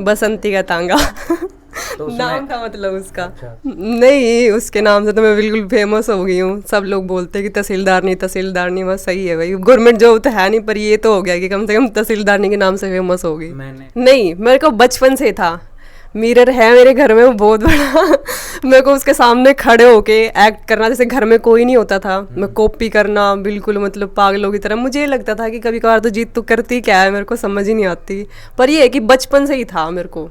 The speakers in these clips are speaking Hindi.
बसंती का तांगा। तो नाम था मतलब उसका। अच्छा। नहीं, उसके नाम से तो मैं बिल्कुल फेमस हो गई हूँ। सब लोग बोलते हैं कि तहसीलदारनी तहसीलदारनी, बस सही है भाई, गवर्नमेंट जॉब तो है नहीं, पर ये तो हो गया कि कम से कम तहसीलदारनी के नाम से फेमस हो गई। मैंने नहीं, मेरे को बचपन से था। मिरर है मेरे घर में, वो बहुत बड़ा। मेरे को उसके सामने खड़े होके एक्ट करना, जैसे घर में कोई नहीं होता था, मैं कॉपी करना बिल्कुल मतलब पागलों की तरह। मुझे ये लगता था कि कभी कभार तो जीत तो करती क्या है, मेरे को समझ ही नहीं आती। पर ये है कि बचपन से ही था मेरे को।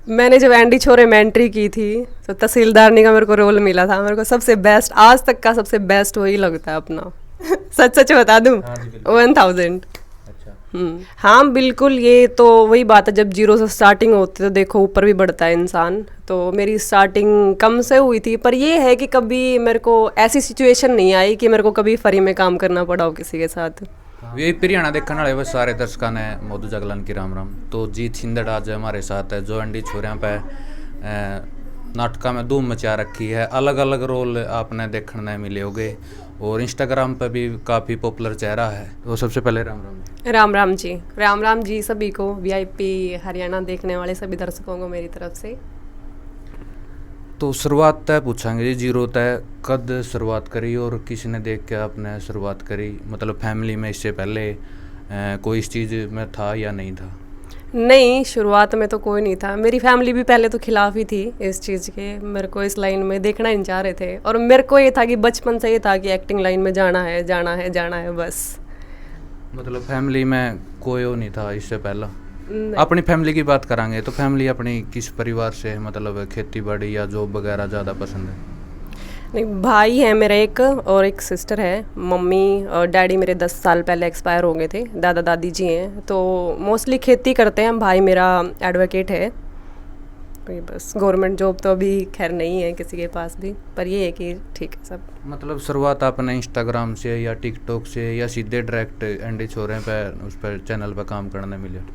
मैंने जब एंडी छोरे में एंट्री की थी तो तहसीलदारनी का मेरे को रोल मिला था। मेरे को सबसे बेस्ट, आज तक का सबसे बेस्ट वही लगता है अपना। सच सच बता दूं, हाँ जी बिल्कुल। 1000। अच्छा। हाँ बिल्कुल, ये तो वही बात है, जब जीरो से स्टार्टिंग होती है तो देखो ऊपर भी बढ़ता है इंसान। तो मेरी स्टार्टिंग कम से हुई थी, पर ये है कि कभी मेरे को ऐसी सिचुएशन नहीं आई कि मेरे को कभी फ्री में काम करना पड़ा हो किसी के साथ। ये हरियाणा देखने वाले बस सारे दर्शकों ने मोदू जगलान की राम राम। तो जीत छिंदड़ आज हमारे साथ है, जो एंडी छोरिया पे नाटका में धूम मचा रखी है। अलग अलग रोल आपने देखने मिले होंगे और इंस्टाग्राम पे भी काफ़ी पॉपुलर चेहरा है। तो सबसे पहले राम राम जी। राम राम जी, राम राम जी सभी को, वीआईपी हरियाणा देखने वाले सभी दर्शकों को मेरी तरफ से। तो शुरुआत तय पूछेंगे जी, जीरो तय कद शुरुआत करी और किसने देख के आपने शुरुआत करी? मतलब फैमिली में इससे पहले कोई इस चीज़ में था या नहीं था? नहीं, शुरुआत में तो कोई नहीं था। मेरी फैमिली भी पहले तो खिलाफ ही थी इस चीज़ के, मेरे को इस लाइन में देखना ही नहीं चाह रहे थे। और मेरे को ये था कि बचपन से ये था कि एक्टिंग लाइन में जाना है जाना है जाना है बस। मतलब फैमिली में कोई वो नहीं था इससे पहला? नहीं। अपनी फैमिली की बात करांगे तो फैमिली अपनी किस परिवार से है? मतलब खेती बाड़ी या जॉब वगैरह ज़्यादा पसंद है? नहीं, भाई है मेरा एक और एक सिस्टर है। मम्मी और डैडी मेरे 10 साल पहले एक्सपायर हो गए थे। दादा दादी जी हैं, तो मोस्टली खेती करते हैं। भाई मेरा एडवोकेट है। तो ये बस, गवर्नमेंट जॉब तो अभी खैर नहीं है किसी के पास भी, पर ये है कि ठीक है सब। मतलब शुरुआत आपने इंस्टाग्राम से या टिकटॉक से या सीधे डायरेक्ट एंडी छोरे पे उस पर चैनल पर काम करने मिले?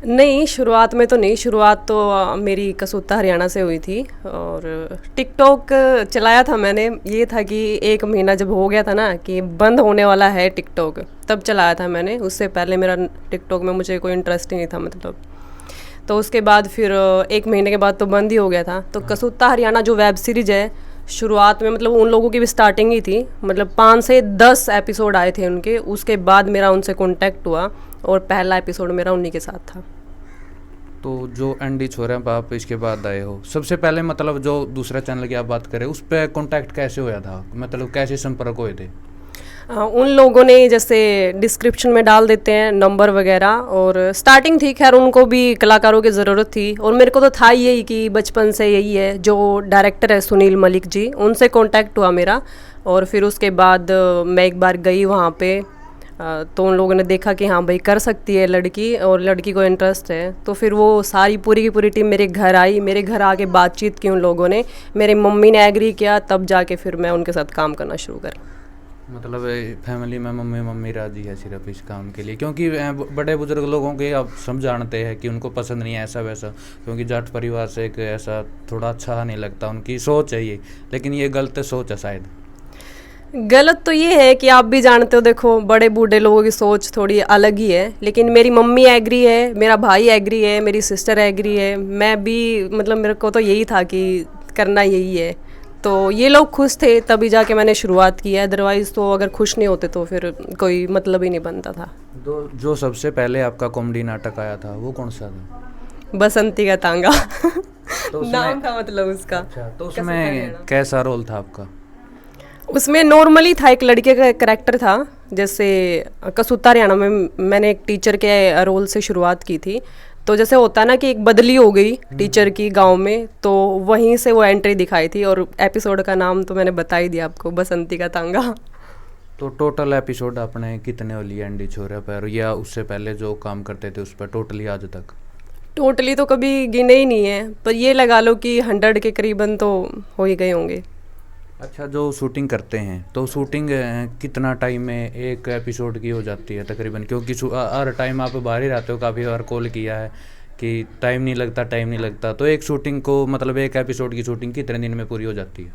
नहीं, शुरुआत में तो नहीं। शुरुआत तो मेरी कसूता हरियाणा से हुई थी। और टिकटॉक चलाया था मैंने। ये था कि 1 महीना जब हो गया था ना कि बंद होने वाला है टिकटॉक, तब चलाया था मैंने। उससे पहले मेरा टिकटॉक में मुझे कोई इंटरेस्ट ही नहीं था मतलब। तो उसके बाद फिर 1 महीने के बाद तो बंद ही हो गया था। तो कसूता हरियाणा जो वेब सीरीज़ है, शुरुआत में मतलब उन लोगों की भी स्टार्टिंग ही थी। मतलब 5 से 10 एपिसोड आए थे उनके। उसके बाद मेरा उनसे कॉन्टैक्ट हुआ और पहला एपिसोड मेरा उन्हीं के साथ था। तो जो एंडी छोरे पे आप इसके बाद आए हो, सबसे पहले मतलब जो दूसरा चैनल की आप बात करें उस पर कॉन्टैक्ट कैसे हुआ था? मतलब कैसे संपर्क हुए थे? उन लोगों ने जैसे डिस्क्रिप्शन में डाल देते हैं नंबर वगैरह, और स्टार्टिंग थी खैर, उनको भी कलाकारों की ज़रूरत थी। और मेरे को तो था यही कि बचपन से यही है। जो डायरेक्टर है सुनील मलिक जी, उनसे कांटेक्ट हुआ मेरा। और फिर उसके बाद मैं एक बार गई वहाँ पे, तो उन लोगों ने देखा कि हाँ भाई कर सकती है लड़की, और लड़की को इंटरेस्ट है। तो फिर वो सारी पूरी की पूरी टीम मेरे घर आई। मेरे घर आके बातचीत की उन लोगों ने, मेरी मम्मी ने एग्री किया, तब जाके फिर मैं उनके साथ काम करना शुरू करा। मतलब फैमिली में मम्मी राजी है सिर्फ इस काम के लिए? क्योंकि बड़े बुजुर्ग लोगों के आप सब जानते हैं कि उनको पसंद नहीं है ऐसा वैसा, क्योंकि जाट परिवार से एक ऐसा थोड़ा अच्छा नहीं लगता, उनकी सोच है ये। लेकिन ये गलत सोच है शायद। गलत तो ये है कि आप भी जानते हो, देखो बड़े बूढ़े लोगों की सोच थोड़ी अलग ही है। लेकिन मेरी मम्मी एग्री है, मेरा भाई एग्री है, मेरी सिस्टर एग्री है, मैं भी मतलब मेरे को तो यही था कि करना यही है। तो ये लोग खुश थे तभी जाके मैंने शुरुआत की है। अदरवाइज़ तो अगर खुश नहीं होते तो फिर कोई मतलब ही नहीं बनता था। तो जो सबसे पहले आपका कॉमेडी नाटक आया था वो कौन सा था? बसंती का तांगा। तो नाम था मतलब उसका। अच्छा, तो उसमें कैसा रोल था आपका? उसमें नॉर्मली था, एक लड़के का कैरेक्टर था। जैसे कसूता हरियाणा में मैंने एक टीचर के रोल से शुरुआत की थी। तो जैसे होता है ना कि एक बदली हो गई टीचर की गांव में, तो वहीं से वो एंट्री दिखाई थी। और एपिसोड का नाम तो मैंने बता ही दिया आपको, बसंती का तांगा। तो टोटल एपिसोड आपने कितने हो लिए एंडी छोरे पर, या उससे पहले जो काम करते थे उस पर टोटली आज तक? टोटली तो कभी गिने ही नहीं है, पर ये लगा लो कि 100 के करीबन तो हो ही गए होंगे। अच्छा, जो शूटिंग करते हैं तो शूटिंग कितना टाइम में एक एपिसोड की हो जाती है तकरीबन? क्योंकि हर टाइम आप बाहर ही रहते हो, काफ़ी बार कॉल किया है कि टाइम नहीं लगता टाइम नहीं लगता। तो एक शूटिंग को मतलब एक एपिसोड की शूटिंग कितने दिन में पूरी हो जाती है?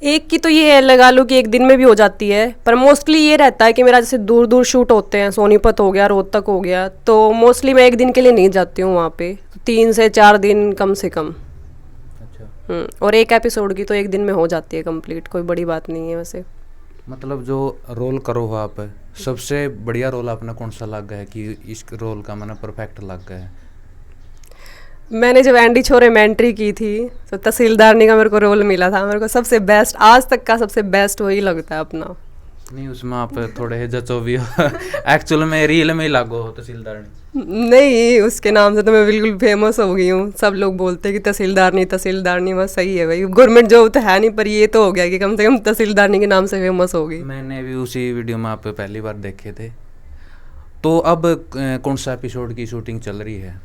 एक की तो ये लगा लो कि एक दिन में भी हो जाती है, पर मोस्टली ये रहता है कि मेरा जैसे दूर दूर शूट होते हैं, सोनीपत हो गया, रोहतक हो गया, तो मोस्टली मैं एक दिन के लिए नहीं जाती हूँ वहाँ पे, 3 से 4 दिन कम से कम। अच्छा, और एक एपिसोड की तो एक दिन में हो जाती है कंप्लीट, कोई बड़ी बात नहीं है वैसे। मतलब जो रोल करो हो आप, सबसे बढ़िया रोल आपने कौन सा लग गया है कि इस रोल का मैंने परफेक्ट लग गया है? मैंने जब एंडी छोरे में एंट्री की थी तो तहसीलदारनी का मेरे को रोल मिला था, मेरे को सबसे बेस्ट, आज तक का सबसे बेस्ट वही लगता है अपना। नहीं, उसमें आप थोड़े जचो भी हो एक्चुअल में रियल में ही लागू हो तहसीलदारनी। नहीं, उसके नाम से तो मैं बिल्कुल फेमस हो गई हूँ, सब लोग बोलते हैं कि तहसीलदारनी तहसीलदारनी, बस सही है भाई, गवर्नमेंट जॉब तो है नहीं, पर ये तो हो गया कि कम से कम तहसीलदारनी के नाम से फेमस हो गई। मैंने भी उसी वीडियो में आप पहली बार देखे थे। तो अब कौन सा एपिसोड की शूटिंग चल रही है?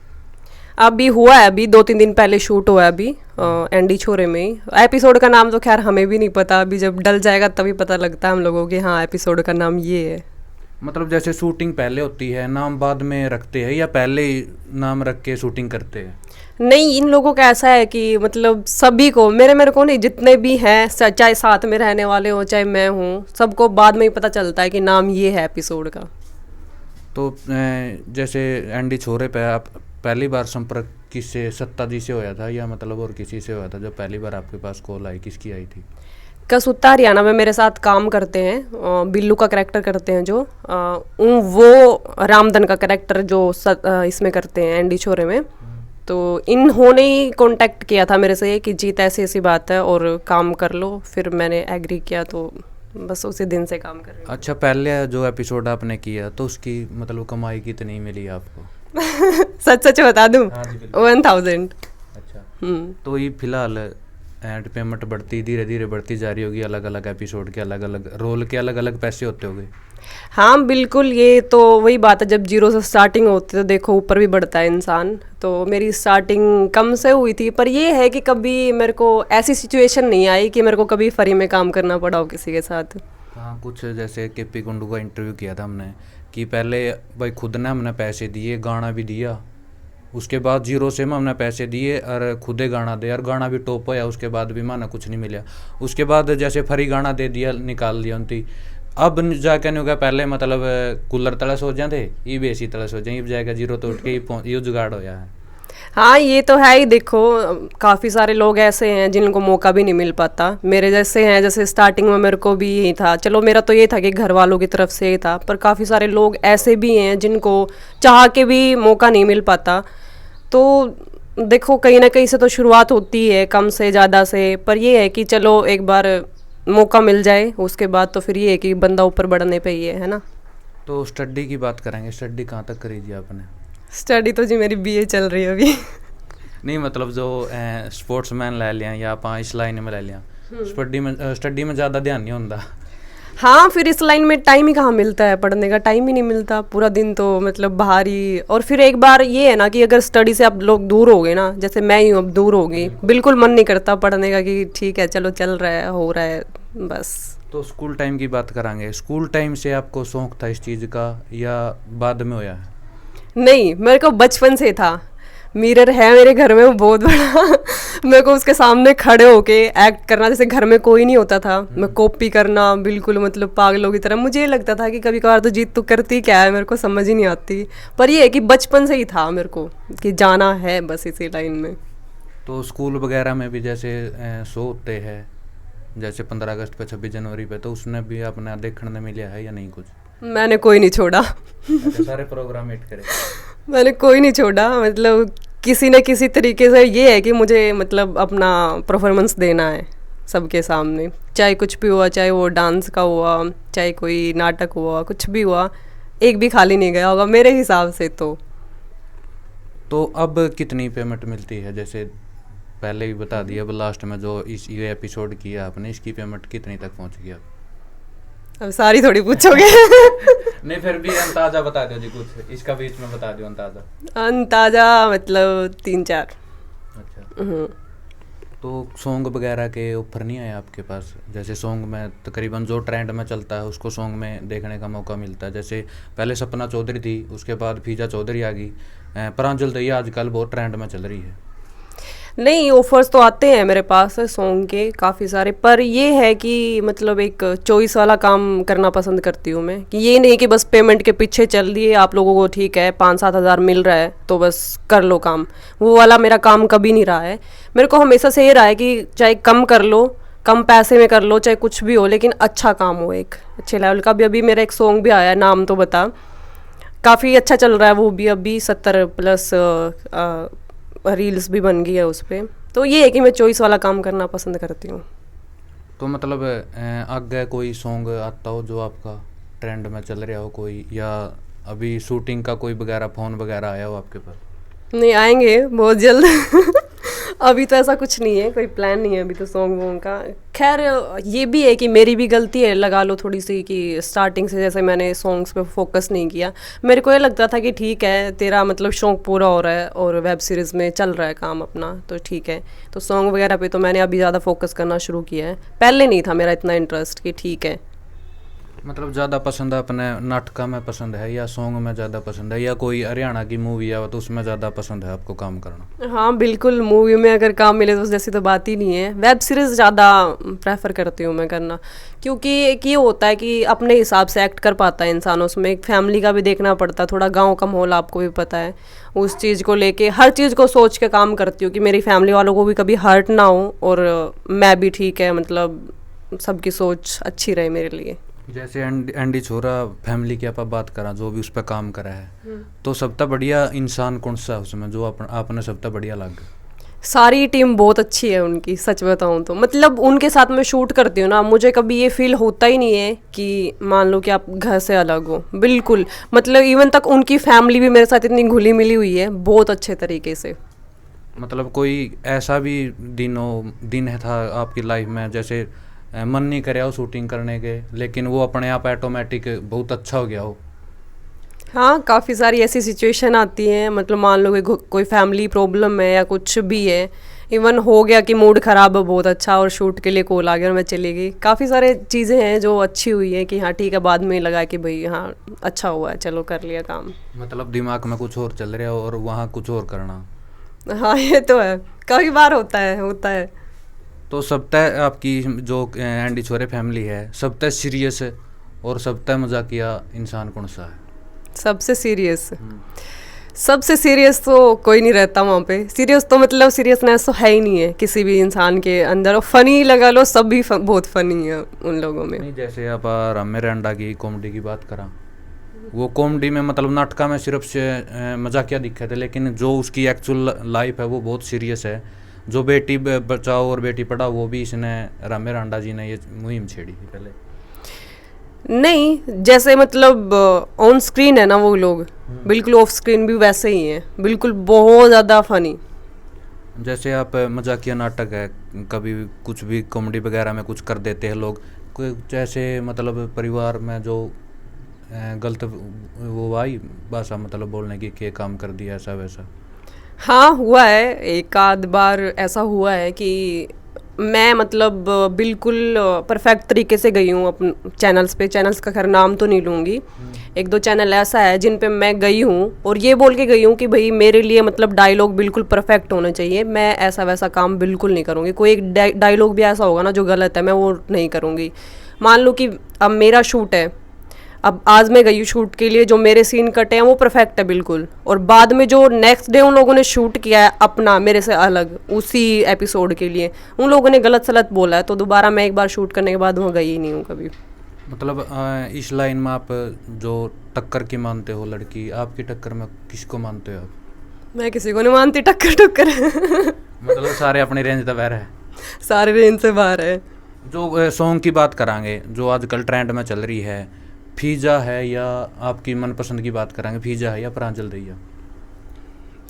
अभी हुआ है, अभी 2-3 दिन पहले शूट हुआ है अभी एंडी छोरे में ही। एपिसोड का नाम तो खैर हमें भी नहीं पता, अभी जब डल जाएगा तभी पता लगता है हम लोगों के, हाँ एपिसोड का नाम ये है। मतलब जैसे शूटिंग पहले होती है, नाम बाद में रखते हैं या पहले ही नाम रख के शूटिंग करते हैं? नहीं, इन लोगों का ऐसा है कि मतलब सभी को, मेरे को नहीं, जितने भी हैं चाहे साथ में रहने वाले हो चाहे मैं हूँ, सबको बाद में ही पता चलता है कि नाम ये है एपिसोड का। तो जैसे एंडी छोरे पे आप पहली बार संपर्क किससे, सत्ता जी से होया था या मतलब और किसी से होया था? जब पहली बार आपके पास कॉल आई, किसकी आई थी? कसूता हरियाणा में मेरे साथ काम करते हैं, बिल्लू का करैक्टर करते हैं जो, वो रामधन का करैक्टर जो इसमें करते हैं एंडी छोरे में, तो इन्होंने ही कांटेक्ट किया था मेरे से कि जीत ऐसी ऐसी बात है और काम कर लो, फिर मैंने एग्री किया, तो बस उसी दिन से काम कर रही हूँ। अच्छा, पहले जो एपिसोड आपने किया तो उसकी मतलब कमाई कितनी मिली आपको? सच सच बता दूँ, हाँ जी, बिल्कुल। 1000। अच्छा, तो ये फिलहाल एंड पेमेंट बढ़ती धीरे धीरे बढ़ती जा रही होगी, अलग अलग एपिसोड के अलग अलग रोल के अलग अलग पैसे होते होंगे? हाँ बिल्कुल, ये तो वही बात है, जब जीरो से स्टार्टिंग होती है तो देखो ऊपर भी बढ़ता है इंसान, तो मेरी स्टार्टिंग कम से हुई थी, पर ये है कि कभी मेरे को ऐसी सिचुएशन नहीं आई कि मेरे को कभी फ्री में काम करना पड़ा हो किसी के साथ। हाँ, कुछ जैसे केपी कुंडू का इंटरव्यू किया था हमने कि पहले भाई खुद ने हमने पैसे दिए, गाना भी दिया, उसके बाद जीरो से हमने पैसे दिए और खुदे गाना दे और गाना भी टॉप होया, उसके बाद भी माना कुछ नहीं मिला। उसके बाद जैसे फ्री गाना दे दिया, निकाल दिया उनकी, अब जाके नहीं होगा, पहले मतलब कूलर तले सो जाते, ये भी ऐसी तले सो जाए, जाएगा जीरो तो उठ के ये जुगाड़ होया है। हाँ ये तो है ही, देखो काफ़ी सारे लोग ऐसे हैं जिनको मौका भी नहीं मिल पाता, मेरे जैसे हैं, जैसे स्टार्टिंग में मेरे को भी यही था, चलो मेरा तो ये था कि घर वालों की तरफ से ही था, पर काफ़ी सारे लोग ऐसे भी हैं जिनको चाह के भी मौका नहीं मिल पाता। तो देखो कहीं ना कहीं से तो शुरुआत होती है, कम से ज़्यादा से, पर ये है कि चलो एक बार मौका मिल जाए, उसके बाद तो फिर ये है कि बंदा ऊपर बढ़ने पे ही है ना। तो स्टडी की बात करेंगे, स्टडी कहाँ तक करी थी आपने? स्टडी तो जी मेरी बीए चल रही है अभी। नहीं मतलब जो स्पोर्ट्समैन ले लिया या आप इस लाइन में ले लिया, स्टडी में ज़्यादा ध्यान नहीं होता। हाँ, फिर इस लाइन में टाइम ही कहाँ मिलता है, पढ़ने का टाइम ही नहीं मिलता, पूरा दिन तो मतलब बाहर ही। और फिर एक बार ये है ना कि अगर स्टडी से आप लोग दूर हो गए ना, जैसे मैं ही हूँ अब दूर हो गई, बिल्कुल मन नहीं करता पढ़ने का कि ठीक है चलो चल रहा है, हो रहा है बस। तो स्कूल टाइम की बात करेंगे, स्कूल टाइम से आपको शौक था इस चीज़ का या बाद में होया है? नहीं, मेरे को बचपन से था, मिरर है मेरे घर में वो बहुत बड़ा मेरे को उसके सामने खड़े होके एक्ट करना, जैसे घर में कोई नहीं होता था, मैं कॉपी करना बिल्कुल मतलब पागलों की तरह। मुझे ये लगता था कि कभी कभार तो जीत तू करती क्या है, मेरे को समझ ही नहीं आती, पर ये है कि बचपन से ही था मेरे को कि जाना है बस इसी लाइन में। तो स्कूल वगैरह में भी जैसे शो होते हैं, जैसे 15 अगस्त पे 26 जनवरी पे, तो उसने भी अपना देखने मिला है या नहीं कुछ? मैंने कोई नहीं छोड़ा अच्छा, सारे प्रोग्राम हिट करे? मैंने कोई नहीं छोड़ा, मतलब किसी न किसी तरीके से ये है कि मुझे मतलब अपना परफॉर्मेंस देना है सबके सामने, चाहे कुछ भी हुआ, चाहे वो डांस का हुआ, चाहे कोई नाटक हुआ, कुछ भी हुआ, एक भी खाली नहीं गया होगा मेरे हिसाब से। तो अब कितनी पेमेंट मिलती है? जैसे पहले भी बता दिया, अब लास्ट में जो ये एपिसोड किया आपने, इसकी पेमेंट कितनी तक पहुंच गई? अब सारी थोड़ी पूछोगे नहीं फिर भी अंदाजा बता दो जी, कुछ इसका बीच में बता दो अंदाजा। अंदाजा मतलब 3-4। अच्छा, तो सॉन्ग वगैरह के ऑफर नहीं आए आपके पास? जैसे सॉन्ग में तकरीबन जो ट्रेंड में चलता है उसको सॉन्ग में देखने का मौका मिलता है, जैसे पहले सपना चौधरी थी, उसके बाद फीजा चौधरी आ गई, प्रांजल दहिया आजकल बहुत ट्रेंड में चल रही है। नहीं, ऑफर्स तो आते हैं मेरे पास सॉन्ग के काफ़ी सारे, पर ये है कि मतलब एक चॉइस वाला काम करना पसंद करती हूँ मैं, कि ये नहीं कि बस पेमेंट के पीछे चल दिए आप लोगों को, ठीक है 5-7 हज़ार मिल रहा है तो बस कर लो काम। वो वाला मेरा काम कभी नहीं रहा है। मेरे को हमेशा से ये रहा है कि चाहे कम कर लो, कम पैसे में कर लो, चाहे कुछ भी हो, लेकिन अच्छा काम हो, एक अच्छे लेवल का भी। अभी मेरा एक सॉन्ग भी आया है, नाम तो बता, काफ़ी अच्छा चल रहा है वो भी, अभी 70+ रील्स भी बन गई है उस पर। तो ये है कि मैं चॉइस वाला काम करना पसंद करती हूँ। तो मतलब आगे कोई सॉन्ग आता हो जो आपका ट्रेंड में चल रहा हो कोई, या अभी शूटिंग का कोई वगैरह फ़ोन वगैरह आया हो आपके पास? नहीं, आएंगे बहुत जल्द। अभी तो ऐसा कुछ नहीं है, कोई प्लान नहीं है अभी तो सॉन्ग वॉन्ग का। खैर ये भी है कि मेरी भी गलती है, लगा लो थोड़ी सी, कि स्टार्टिंग से जैसे मैंने सॉन्ग्स पे फोकस नहीं किया। मेरे को ये लगता था कि ठीक है तेरा मतलब शौक पूरा हो रहा है और वेब सीरीज़ में चल रहा है काम अपना, तो ठीक है। तो सॉन्ग वगैरह पे तो मैंने अभी ज़्यादा फोकस करना शुरू किया है, पहले नहीं था मेरा इतना इंटरेस्ट कि ठीक है। मतलब ज़्यादा पसंद अपने नाटका में पसंद है, या सॉन्ग में ज़्यादा पसंद है, या कोई हरियाणा की मूवी है तो उसमें ज़्यादा पसंद है आपको काम करना? हाँ बिल्कुल, मूवी में अगर काम मिले तो जैसी तो बात ही नहीं है। वेब सीरीज़ ज़्यादा प्रेफर करती हूँ मैं करना, क्योंकि एक ये होता है कि अपने हिसाब से एक्ट कर पाता है इंसान उसमें। एक फैमिली का भी देखना पड़ता है, थोड़ा गांव का माहौल आपको भी पता है, उस चीज़ को लेके हर चीज़ को सोच के काम करती हूँ कि मेरी फैमिली वालों को भी कभी हर्ट ना हो, और मैं भी ठीक है, मतलब सबकी सोच अच्छी रहे मेरे लिए। जैसे एंडी छोरा फैमिली की आप बात करा, जो भी उस पर काम करा है, तो सबसे बढ़िया इंसान कौन सा है उसमें जो आपने सबसे बढ़िया लग? सारी टीम बहुत अच्छी है उनकी, सच बताऊं तो। मतलब उनके साथ मैं शूट करती हूँ ना, मुझे कभी ये फील होता ही नहीं है कि मान लो कि आप घर से अलग हो, बिल्कुल। मतलब इवन तक उनकी फैमिली भी मेरे साथ इतनी घुली मिली हुई है बहुत अच्छे तरीके से। मतलब कोई ऐसा भी दिन है था आपकी लाइफ में जैसे मन नहीं करे हो शूटिंग करने के, लेकिन वो अपने आप ऑटोमेटिक बहुत अच्छा हो गया हो? हाँ, काफ़ी सारी ऐसी सिचुएशन आती हैं, मतलब मान लो कि कोई फैमिली प्रॉब्लम है या कुछ भी है, इवन हो गया कि मूड ख़राब है बहुत अच्छा और शूट के लिए कॉल आ गया और मैं चली गई। काफ़ी सारे चीज़ें हैं जो अच्छी हुई है कि हाँ ठीक है, बाद में लगा कि भाई हाँ अच्छा हुआ है, चलो कर लिया काम। मतलब दिमाग में कुछ और चल रहा हो और वहाँ कुछ और करना। हाँ ये तो है, काफ़ी बार होता है। तो सबसे आपकी जो एंडी छोरे फैमिली है, सबसे सीरियस और सबसे मजाकिया इंसान कौन सा है? सबसे सीरियस तो कोई नहीं रहता वहाँ पे। सीरियस तो मतलब सीरियसनेस तो है ही नहीं है किसी भी इंसान के अंदर, और फनी लगा लो, सब भी बहुत फनी है उन लोगों में। नहीं, जैसे आप रामे रंडा की कॉमेडी की बात करा, वो कॉमेडी में मतलब नाटका में सिर्फ से मजाकिया दिखे थे, लेकिन जो उसकी एक्चुअल लाइफ है वो बहुत सीरियस है। जो बेटी बचाओ और बेटी पढ़ाओ, वो भी इसने रामे रांडा जी ने ये मुहिम छेड़ी थी पहले। नहीं, जैसे मतलब ऑन स्क्रीन है ना वो लोग, बिल्कुल ऑफ स्क्रीन भी वैसे ही हैं, बिल्कुल बहुत ज़्यादा फनी। जैसे आप मजाकिया नाटक है, कभी कुछ भी कॉमेडी वगैरह में कुछ कर देते हैं लोग, कोई जैसे मतलब परिवार में जो गलत वो आई भाषा मतलब बोलने की, के काम कर दिया ऐसा वैसा? हाँ हुआ है, एक आध बार ऐसा हुआ है कि मैं मतलब बिल्कुल परफेक्ट तरीके से गई हूँ अपन चैनल्स का खैर नाम तो नहीं लूँगी। एक दो चैनल ऐसा है जिन पे मैं गई हूँ और ये बोल के गई हूँ कि भाई मेरे लिए मतलब डायलॉग बिल्कुल परफेक्ट होना चाहिए, मैं ऐसा वैसा काम बिल्कुल नहीं करूँगी। कोई एक डायलॉग भी ऐसा होगा ना जो गलत है, मैं वो नहीं करूँगी। मान लो कि अब मेरा शूट है, अब आज मैं गई हूँ शूट के लिए, जो मेरे सीन कटे हैं वो परफेक्ट है बिल्कुल, और बाद में जो नेक्स्ट डे उन लोगों ने शूट किया है अपना मेरे से अलग उसी एपिसोड के लिए, उन लोगों ने गलत सलत बोला है, तो दोबारा मैं एक बार शूट करने के बाद वहाँ गई ही नहीं हूँ कभी। मतलब इस लाइन में आप जो टक्कर की मानते हो लड़की, आपकी टक्कर में किसको मानते हो आप? मैं किसी को नहीं मानती टक्कर। मतलब सारे अपने रेंज तक है? सारे रेंज से बाहर है। जो सॉन्ग की बात करांगे जो आजकल ट्रेंड में चल रही है, फीजा है या आपकी मनपसंद की बात करांगे, फीजा है या प्रांजल दैया?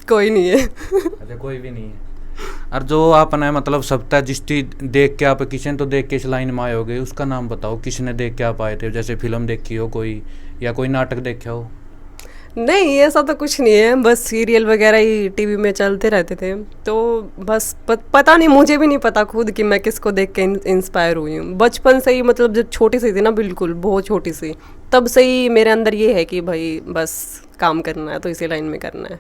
कोई नहीं है। अच्छा, कोई भी नहीं है। और जो आपने मतलब सबता जिसकी देख के आप किसी ने तो देख के इस लाइन में आए हो गए, उसका नाम बताओ, किसने देख के आप आए थे? जैसे फिल्म देखी हो कोई, या कोई नाटक देखा हो? नहीं ऐसा तो कुछ नहीं है, बस सीरियल वगैरह ही टीवी में चलते रहते थे, तो बस पता नहीं, मुझे भी नहीं पता खुद कि मैं किसको देख के इंस्पायर हुई हूँ। बचपन से ही मतलब जब छोटी सी थी ना, बिल्कुल बहुत छोटी सी, तब से ही मेरे अंदर ये है कि भाई बस काम करना है तो इसी लाइन में करना है।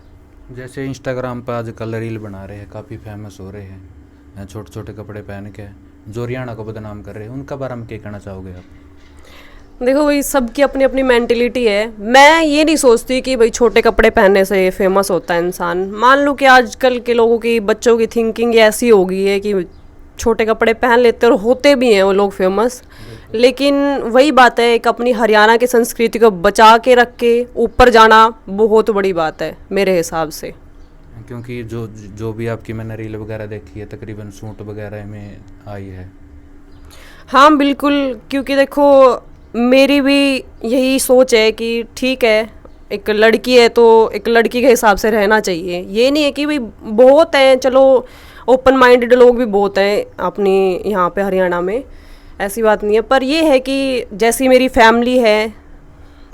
जैसे इंस्टाग्राम पर आजकल रील बना रहे हैं, काफ़ी फेमस हो रहे हैं, छोटे छोटे कपड़े पहन के जो हरियाणा को बदनाम कर रहे हैं, उनका बारे में क्या कहना चाहोगे आप? देखो भाई, सबकी अपनी अपनी मेंटेलिटी है। मैं ये नहीं सोचती कि भाई छोटे कपड़े पहनने से फेमस होता है इंसान। मान लो कि आजकल के लोगों की, बच्चों की थिंकिंग ऐसी हो गई है कि छोटे कपड़े पहन लेते हैं और होते भी हैं वो लोग फेमस। लेकिन वही बात है, एक अपनी हरियाणा की संस्कृति को बचा के रख के ऊपर जाना बहुत बड़ी बात है मेरे हिसाब से। क्योंकि जो जो भी आपकी मैंने रील वगैरह देखी है, तकरीबन सूट वगैरह में आई है। हाँ बिल्कुल, क्योंकि देखो मेरी भी यही सोच है कि ठीक है, एक लड़की है तो एक लड़की के हिसाब से रहना चाहिए। ये नहीं है कि भाई बहुत हैं, चलो ओपन माइंडेड लोग भी बहुत हैं अपनी यहाँ पे हरियाणा में, ऐसी बात नहीं है। पर ये है कि जैसी मेरी फैमिली है,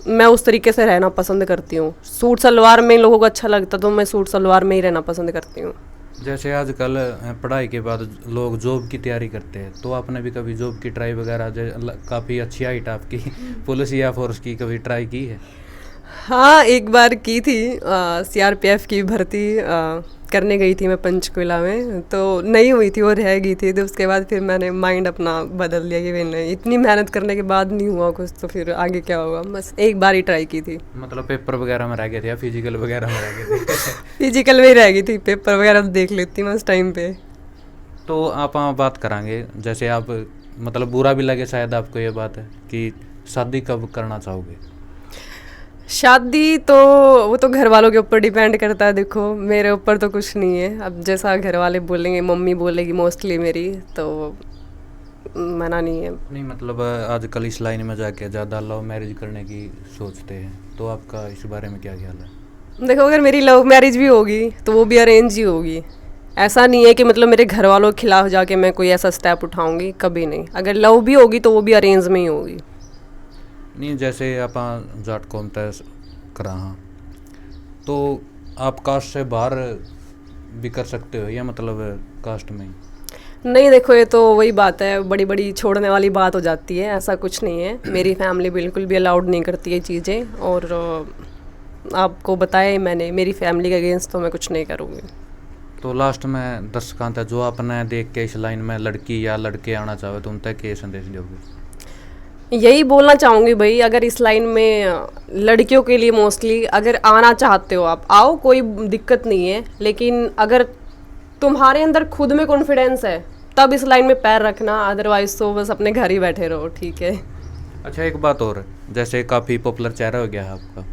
मैं उस तरीके से रहना पसंद करती हूँ। सूट सलवार में लोगों को अच्छा लगता तो मैं सूट सलवार में ही रहना पसंद करती हूँ। जैसे आजकल पढ़ाई के बाद लोग जॉब की तैयारी करते हैं, तो आपने भी कभी जॉब की ट्राई वगैरह, काफ़ी अच्छी हाइट आपकी, पुलिस या फोर्स की कभी ट्राई की है? हाँ, एक बार की थी, सीआरपीएफ की भर्ती करने गई थी मैं पंचकुला में, तो नहीं हुई थी, वो रह गई थी। तो उसके बाद फिर मैंने माइंड अपना बदल लिया कि मैंने इतनी मेहनत करने के बाद नहीं हुआ कुछ, तो फिर आगे क्या होगा। बस एक बार ही ट्राई की थी। मतलब पेपर वगैरह में रह गए थे या फिजिकल वगैरह में रह गए थे? फिजिकल में ही रह गई थी, पेपर वगैरह तो देख लेती मैं उस टाइम पे। तो आप बात करांगे, जैसे आप मतलब बुरा भी लगे शायद आपको ये बात है कि शादी कब करना चाहोगे? शादी तो वो तो घर वालों के ऊपर डिपेंड करता है। देखो मेरे ऊपर तो कुछ नहीं है, अब जैसा घर वाले बोलेंगे, मम्मी बोलेगी मोस्टली मेरी, तो मना नहीं है। नहीं मतलब आजकल इस लाइन में जाके ज़्यादा लव मैरिज करने की सोचते हैं, तो आपका इस बारे में क्या ख्याल है? देखो अगर मेरी लव मैरिज भी होगी तो वो भी अरेंज ही होगी। ऐसा नहीं है कि मतलब मेरे घर वालों के खिलाफ जाके मैं कोई ऐसा स्टेप उठाऊंगी, कभी नहीं। अगर लव भी होगी तो वो भी अरेंज में ही होगी। नहीं जैसे आप जाट कौम तय करा हाँ, तो आप कास्ट से बाहर भी कर सकते हो या मतलब कास्ट में ही? नहीं देखो, ये तो वही बात है, बड़ी बड़ी छोड़ने वाली बात हो जाती है। ऐसा कुछ नहीं है, मेरी फैमिली बिल्कुल भी अलाउड नहीं करती ये चीज़ें। और आपको बताया मैंने, मेरी फैमिली के अगेंस्ट तो मैं कुछ नहीं करूँगी। तो लास्ट में दर्शकों तक, जो आपने देख के इस लाइन में लड़की या लड़के आना चाहे, तो उन तक ये संदेश दोगे? यही बोलना चाहूँगी भाई, अगर इस लाइन में लड़कियों के लिए मोस्टली, अगर आना चाहते हो आप आओ, कोई दिक्कत नहीं है। लेकिन अगर तुम्हारे अंदर खुद में कॉन्फिडेंस है तब इस लाइन में पैर रखना, अदरवाइज तो बस अपने घर ही बैठे रहो, ठीक है। अच्छा एक बात और, जैसे काफ़ी पॉपुलर चेहरा हो गया है आपका,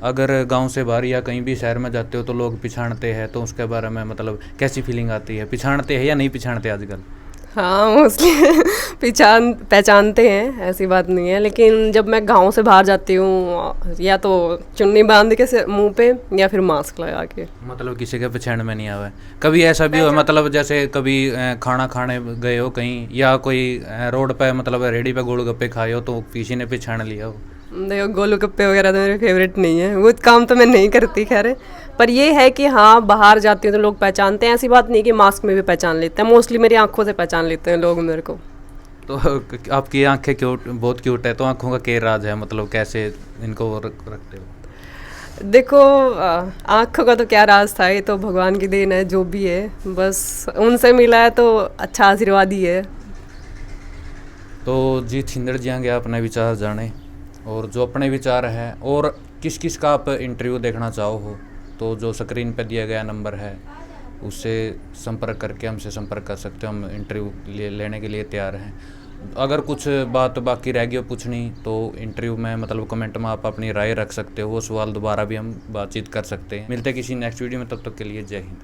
अगर गांव से बाहर या कहीं भी शहर में जाते हो तो लोग पिछाड़ते हैं, तो उसके बारे में मतलब कैसी फीलिंग आती है? पिछाड़ते हैं या नहीं पिछाड़ते आजकल? हाँ मोस्टली पहचानते हैं, ऐसी बात नहीं है। लेकिन जब मैं गांव से बाहर जाती हूँ, या तो चुन्नी बांध के मुंह पे या फिर मास्क लगा के। मतलब किसी के पहचान में नहीं आवे? कभी ऐसा भी हो मतलब जैसे कभी खाना खाने गए हो कहीं, या कोई रोड पे मतलब रेडी पे गोलगप्पे खाए हो, तो किसी ने पहचान लिया हो? देखो गोलगप्पे वगैरह तो मेरे फेवरेट नहीं है, वो काम तो मैं नहीं करती खैर। पर ये है कि हाँ, बाहर जाती हूँ तो लोग पहचानते हैं। ऐसी बात नहीं कि मास्क में भी पहचान लेते हैं, मोस्टली मेरी आंखों से पहचान लेते हैं लोग मेरे को। तो आपकी आंखें क्यूट, बहुत क्यूट है, तो आंखों का क्या राज है, मतलब कैसे इनको रखते हो? देखो आँखों का तो क्या राज था, ये तो भगवान की देन है, जो भी है बस उनसे मिला है तो अच्छा आशीर्वाद ही है। तो जी छिंदड़ जी आगे अपने विचार जाने, और जो अपने विचार हैं और किस किस का आप इंटरव्यू देखना चाहो हो, तो जो स्क्रीन पे दिया गया नंबर है उससे संपर्क करके हमसे संपर्क कर सकते हो। हम इंटरव्यू लेने के लिए तैयार हैं। अगर कुछ बात बाकी रह गई हो पूछनी, तो इंटरव्यू में मतलब कमेंट में आप अपनी राय रख सकते हो, वो सवाल दोबारा भी हम बातचीत कर सकते हैं। मिलते हैं किसी नेक्स्ट वीडियो में, तब तक के लिए जय हिंद।